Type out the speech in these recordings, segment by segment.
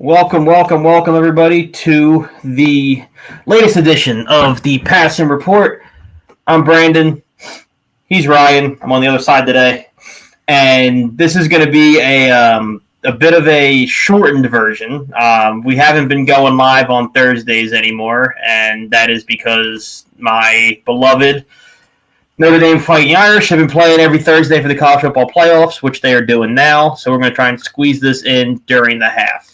Welcome, everybody, to the latest edition of the Passing Report. I'm Brandon. He's Ryan. I'm on the other side today, and this is going to be a bit of a shortened version. We haven't been going live on Thursdays anymore, and that is because my beloved Notre Dame Fighting Irish have been playing every Thursday for the college football playoffs, which they are doing now. So we're going to try and squeeze this in during the half.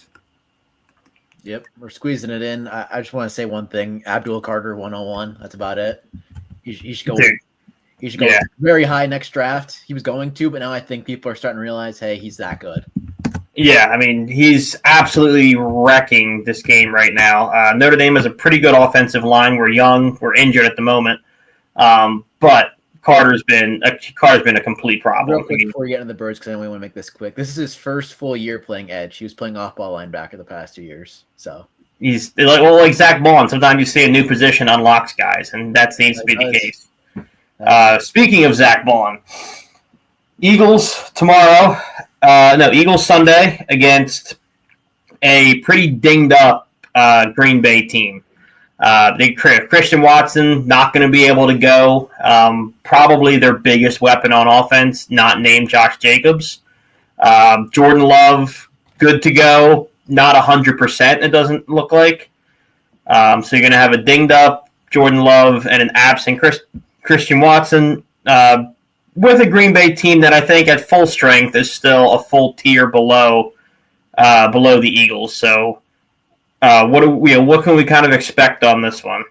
Yep, we're squeezing it in. I just want to say one thing. Abdul Carter 101. That's about it. You should go. Dude. You should go very high next draft. He was going to, but now I think people are starting to realize, hey, he's that good. Yeah, I mean, he's absolutely wrecking this game right now. Notre Dame has a pretty good offensive line. We're young. We're injured at the moment. But Carter's been a complete problem. Real quick before we get into the birds, because I only want to make this quick. This is his first full year playing edge. He was playing off-ball linebacker the past 2 years. So he's like Zach Bond. Sometimes you see a new position unlocks guys, and that seems to be the case. Speaking of Zach Bond, Eagles tomorrow. Eagles Sunday against a pretty dinged up Green Bay team. Christian Watson not going to be able to go. Probably their biggest weapon on offense, not named Josh Jacobs. Jordan Love, good to go. Not 100%, it doesn't look like. So you're going to have a dinged up Jordan Love and an absent Christian Watson with a Green Bay team that I think at full strength is still a full tier below the Eagles. So what can we kind of expect on this one?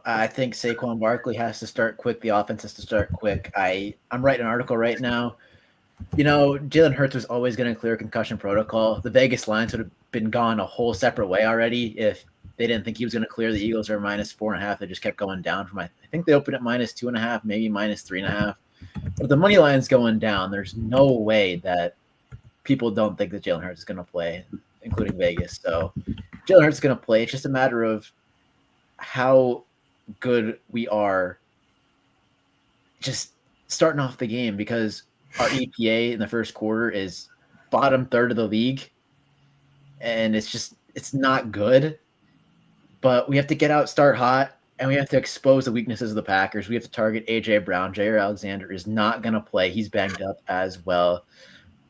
I think Saquon Barkley has to start quick. The offense has to start quick. I'm writing an article right now. Jalen Hurts was always going to clear concussion protocol. The Vegas lines would have been gone a whole separate way already if they didn't think he was going to clear. The Eagles are -4.5. They just kept going down from I think they opened at -2.5, maybe -3.5. But the money line's going down. There's no way that people don't think that Jalen Hurts is going to play, including Vegas. So Jalen Hurts is going to play. It's just a matter of how good we are just starting off the game, because our EPA in the first quarter is bottom third of the league, and it's not good. But we have to get out, start hot, and we have to expose the weaknesses of the Packers. We have to target A.J. Brown. Jair Alexander is not going to play. He's banged up as well.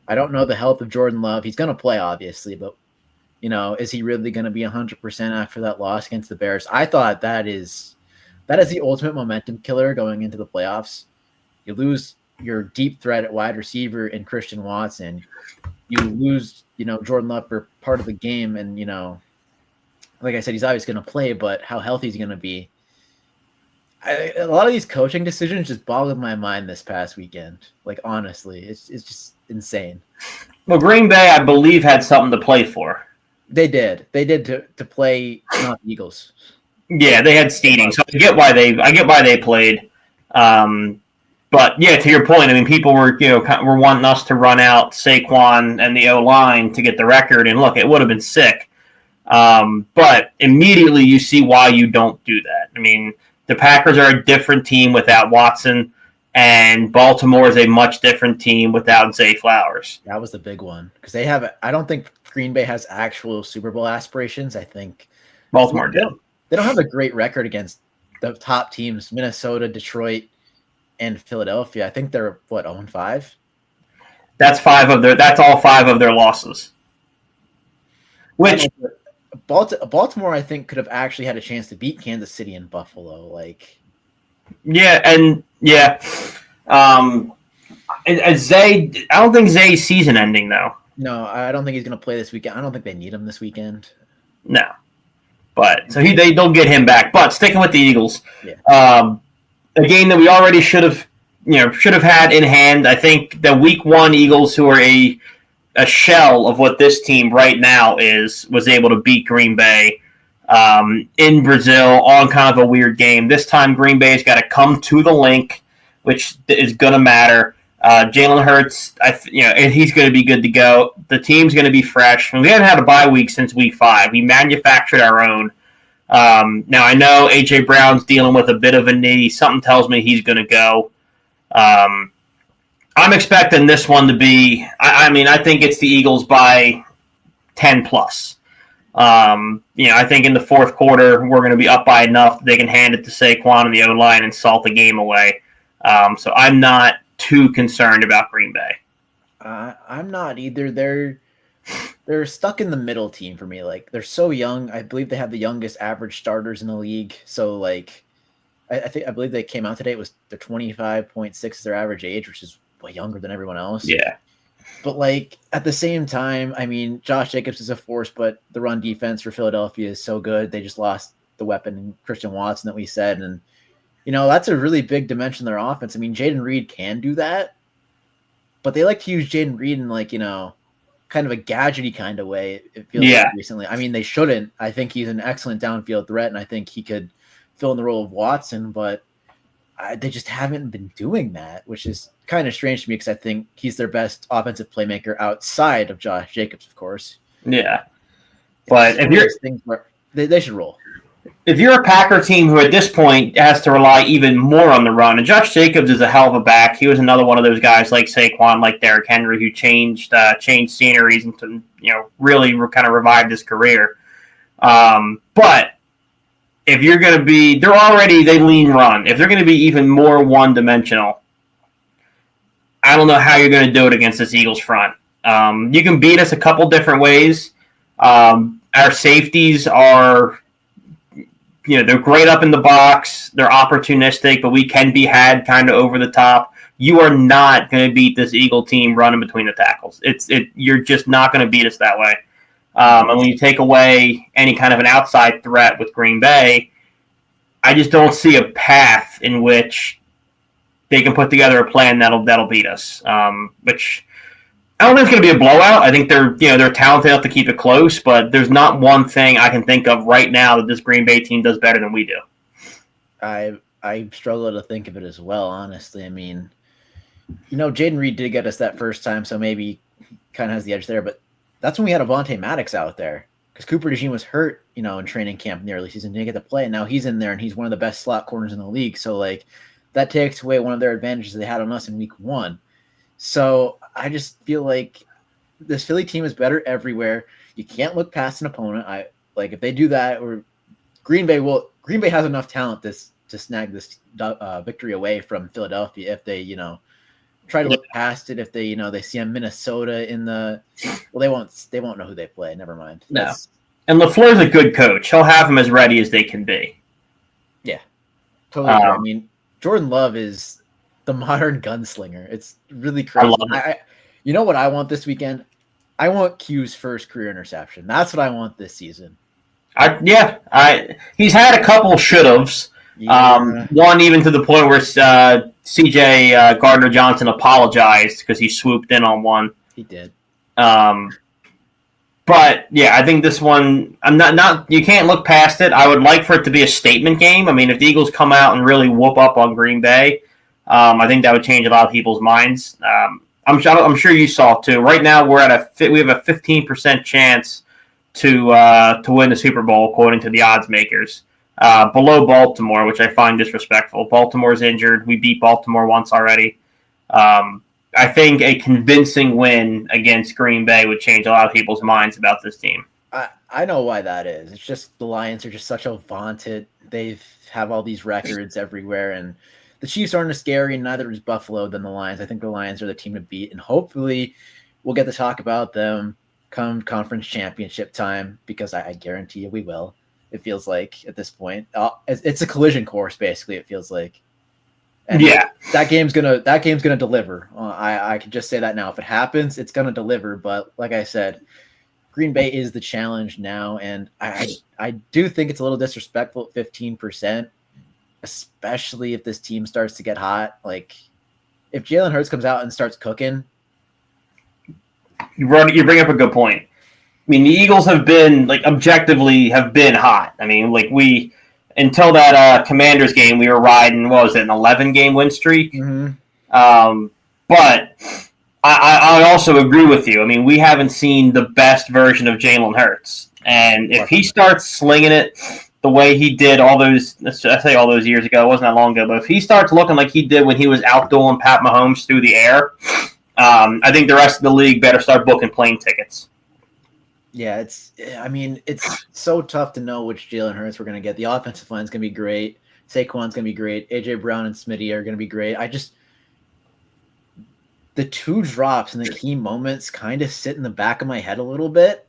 I don't know the health of Jordan Love. He's going to play, obviously, but is he really going to be 100% after that loss against the Bears? I thought that is the ultimate momentum killer going into the playoffs. You lose your deep threat at wide receiver in Christian Watson. You lose, Jordan Love for part of the game, and like I said, he's obviously going to play, but how healthy is he going to be? A lot of these coaching decisions just boggled my mind this past weekend. Like, honestly, it's just insane. Well, Green Bay, I believe, had something to play for. They did to play not the Eagles. Yeah, they had seeding, so I get why they played. But yeah, to your point, I mean, people were were wanting us to run out Saquon and the O-line to get the record, and look, it would have been sick. But immediately you see why you don't do that. I mean, the Packers are a different team without Watson, and Baltimore is a much different team without Zay Flowers. That was the big one, because I don't think Green Bay has actual Super Bowl aspirations. I think Baltimore did. They don't have a great record against the top teams, Minnesota, Detroit, and Philadelphia. I think they're 0-5. That's all 5 of their losses. Which Baltimore, I think, could have actually had a chance to beat Kansas City and Buffalo. Zay, I don't think Zay's season ending though. No, I don't think he's going to play this weekend. I don't think they need him this weekend. No, but so they'll get him back. But sticking with the Eagles, a game that we already should have had in hand. I think the Week 1 Eagles, who are a shell of what this team right now was able to beat Green Bay in Brazil on kind of a weird game. This time Green Bay's got to come to the link, which is going to matter. Jalen Hurts, he's going to be good to go. The team's going to be fresh. We haven't had a bye week since Week 5. We manufactured our own. Now, I know A.J. Brown's dealing with a bit of a knee. Something tells me he's going to go. I'm expecting this one to be – I think it's the Eagles by 10 plus. I think in the fourth quarter, we're going to be up by enough that they can hand it to Saquon and the O-line and salt the game away. So I'm not too concerned about Green Bay. I'm not either. They're stuck in the middle team for me. Like, they're so young. I believe they have the youngest average starters in the league. So, like, I believe they came out today. It was the 25.6 their average age, which is way younger than everyone else. Yeah. But, like, at the same time, I mean, Josh Jacobs is a force, but the run defense for Philadelphia is so good. They just lost the weapon in Christian Watson that we said. And, that's a really big dimension of their offense. I mean, Jaden Reed can do that, but they like to use Jaden Reed in, like, kind of a gadgety kind of way. It feels like recently. I mean, they shouldn't. I think he's an excellent downfield threat, and I think he could fill in the role of Watson, but they just haven't been doing that, which is kind of strange to me because I think he's their best offensive playmaker outside of Josh Jacobs, of course. Yeah. But if you're things where they should roll. If you're a Packer team who at this point has to rely even more on the run, and Josh Jacobs is a hell of a back. He was another one of those guys like Saquon, like Derrick Henry, who changed sceneries and really kind of revived his career. But if you're going to be, they lean run. If they're going to be even more one-dimensional, I don't know how you're going to do it against this Eagles front. You can beat us a couple different ways. Our safeties are, they're great up in the box. They're opportunistic, but we can be had kind of over the top. You are not going to beat this Eagle team running between the tackles. You're just not going to beat us that way. And when you take away any kind of an outside threat with Green Bay, I just don't see a path in which they can put together a plan that'll beat us. Which I don't think it's going to be a blowout. I think they're talented enough to keep it close, but there's not one thing I can think of right now that this Green Bay team does better than we do. I struggle to think of it as well, honestly. I mean, Jaden Reed did get us that first time, so maybe kind of has the edge there, but that's when we had Avonte Maddox out there because Cooper DeJean was hurt, in training camp in the early season. Didn't get to play, and now he's in there, and he's one of the best slot corners in the league. So, like, that takes away one of their advantages they had on us in week 1. So I just feel like this Philly team is better everywhere. You can't look past an opponent. If they do that, or Green Bay has enough talent to snag this victory away from Philadelphia if they, try to look past it. If they, they see a Minnesota in the, they won't know who they play. Never mind. No. And LaFleur's a good coach. He'll have them as ready as they can be. Yeah, totally. I mean, Jordan Love is the modern gunslinger. It's really crazy. I love it. You know what I want this weekend? I want Q's first career interception. That's what I want this season. He's had a couple should-haves. Yeah. One even to the point where C.J. Gardner-Johnson apologized because he swooped in on one. He did. But yeah, I think this one, you can't look past it. I would like for it to be a statement game. I mean, if the Eagles come out and really whoop up on Green Bay, I think that would change a lot of people's minds. I'm sure you saw too. Right now, we have a 15% chance to win the Super Bowl according to the odds makers. Below Baltimore, which I find disrespectful. Baltimore's injured. We beat Baltimore once already. I think a convincing win against Green Bay would change a lot of people's minds about this team. I know why that is. It's just the Lions are just such a vaunted. They have all these records everywhere, and the Chiefs aren't as scary, and neither is Buffalo than the Lions. I think the Lions are the team to beat, and hopefully we'll get to talk about them come conference championship time because I guarantee you we will. It feels like at this point, it's a collision course. Basically, it feels like. And yeah, that game's gonna deliver. I can just say that now. If it happens, it's gonna deliver. But like I said, Green Bay is the challenge now, and I do think it's a little disrespectful at 15%, especially if this team starts to get hot. Like if Jalen Hurts comes out and starts cooking, you bring up a good point. I mean, the Eagles have been objectively hot. I mean, until that Commanders game, we were riding, what was it, an 11-game win streak? Mm-hmm. But I also agree with you. I mean, we haven't seen the best version of Jalen Hurts. And if he starts slinging it the way he did all those years ago, it wasn't that long ago, but if he starts looking like he did when he was outdoing Pat Mahomes through the air, I think the rest of the league better start booking plane tickets. Yeah, it's so tough to know which Jalen Hurts we're going to get. The offensive line's going to be great. Saquon's going to be great. AJ Brown and Smitty are going to be great. The two drops in the key moments kind of sit in the back of my head a little bit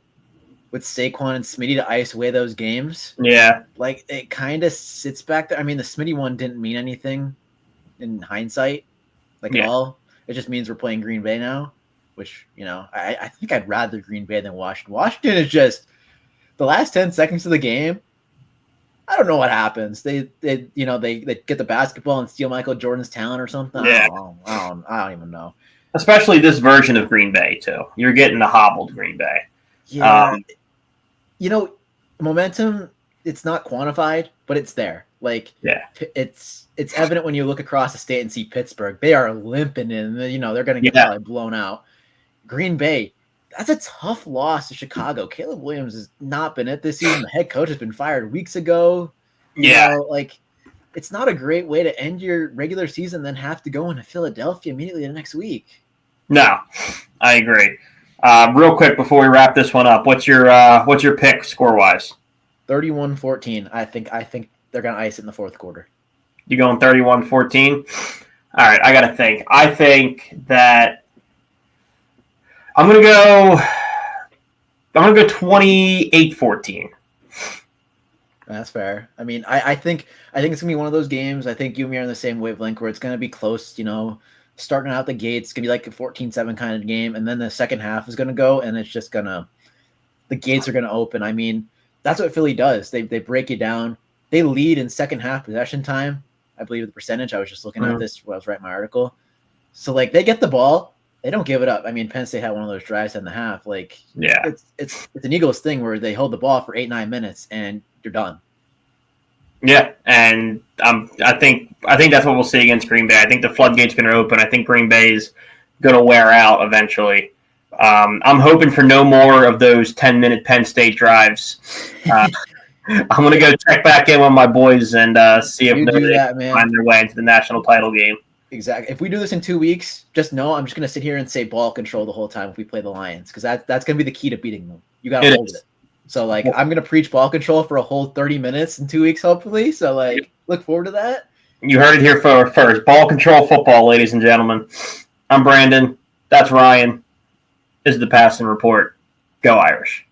with Saquon and Smitty to ice away those games. Yeah. Like, it kind of sits back there. I mean, the Smitty one didn't mean anything in hindsight, at all. It just means we're playing Green Bay now, which, I think I'd rather Green Bay than Washington. Washington is just the last 10 seconds of the game. I don't know what happens. They get the basketball and steal Michael Jordan's talent or something. Yeah. I don't even know. Especially this version of Green Bay too. You're getting the hobbled Green Bay. Yeah. Momentum, it's not quantified, but it's there. It's evident when you look across the state and see Pittsburgh. They are limping in, they're going to get probably blown out. Green Bay, that's a tough loss to Chicago. Caleb Williams has not been it this season. The head coach has been fired weeks ago. It's not a great way to end your regular season, then have to go into Philadelphia immediately the next week. No, I agree. Real quick before we wrap this one up, what's your pick score-wise? 31-14. I think they're going to ice it in the fourth quarter. You going 31-14? All right, I got to think. I think that I'm going to go 28-14. That's fair. I mean, I think it's going to be one of those games. I think you and me are on the same wavelength where it's going to be close, starting out the gates. It's going to be like a 14-7 kind of game, and then the second half is going to go, and it's just the gates are going to open. I mean, that's what Philly does. They break you down. They lead in second half possession time. I believe the percentage. I was just looking at this while I was writing my article. So they get the ball, they don't give it up. I mean, Penn State had one of those drives in the half. It's an Eagles thing where they hold the ball for 8-9 minutes and you're done. Yeah, and I think that's what we'll see against Green Bay. I think the floodgate's going to open. I think Green Bay's going to wear out eventually. I'm hoping for no more of those 10-minute Penn State drives. I'm going to go check back in with my boys and see if they find their way into the national title game. Exactly. If we do this in 2 weeks, just know I'm just going to sit here and say ball control the whole time if we play the Lions, because that's going to be the key to beating them. You got to hold it. So, I'm going to preach ball control for a whole 30 minutes in 2 weeks, hopefully. So, look forward to that. You heard it here first. Ball control football, ladies and gentlemen. I'm Brandon. That's Ryan. This is the Passing Report. Go Irish.